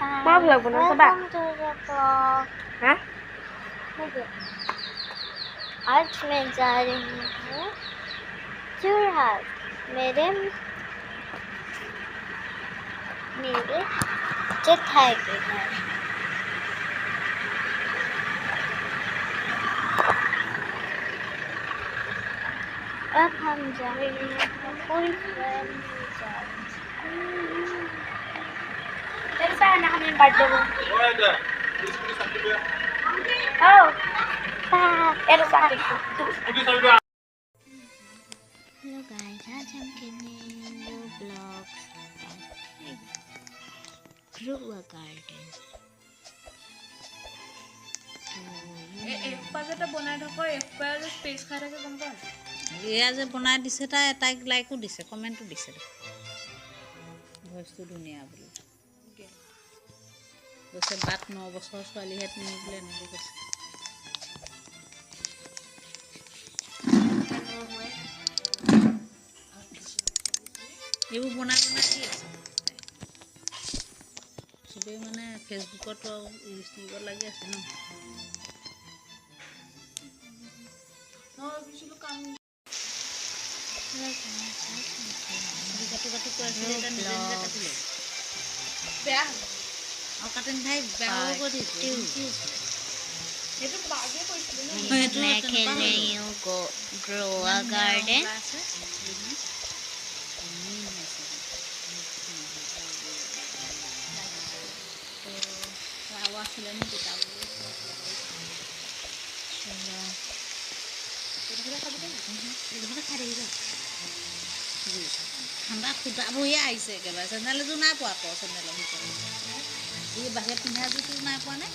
Mau vlog của nó các bạn. Hả? आज मैं जा रही हूँ जोरहाट मेरे जेठाई के घर। अब हम जा रहे हैं पूरी फैमिली जा रही है। Dari sana kami yung birthday mo. Oh. Pero sa akin. Hello guys, आज हम खेलेंगे ब्लॉग्स ग्रुआ गार्डन। একপাজতে বনাই থাকো একপাজতে স্পেস খাই থাকে গম পাও এয়া যে বনাই দিছে তাইক লাইকো দিছে কমেণ্টো দিছে ভইচটো ধুনীয়া বুলি কৈছে বাট 9 বছৰ ছোৱালীহে তুমি বোলে এনেকৈ কৈছে এইবোৰ বনাই দি আছে চবেই মানে ফেচবুকতো ইউজ কৰিব লাগি আছে ন मैं खेल रही हूँ ग्रोआ गार्डन। ঠাণ্ডা ফুটা বহিয়ে আহিছে একেবাৰে চেণ্ডেলযোৰ নাই পোৱা আকৌ চেণ্ডেলৰ ভিতৰত এই বাহিৰত পিন্ধাযোৰটো নাই পোৱা নে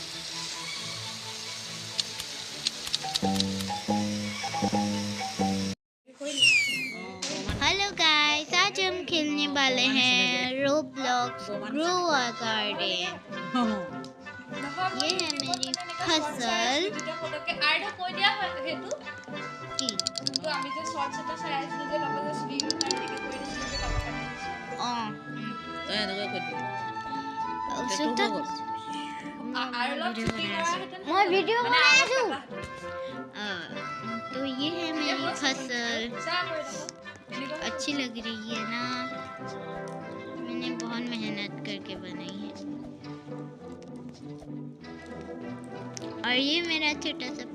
हेलो गाइस, आज हम खेलने वाले हैं रोब्लॉक्स ग्रोआ गार्डन। ये है मेरी फसल की। मैं वीडियो बनाया हूँ। तो ये है मेरी फसल, अच्छी लग रही है ना। मैंने बहुत मेहनत करके बनाई है। और ये मेरा छोटा सा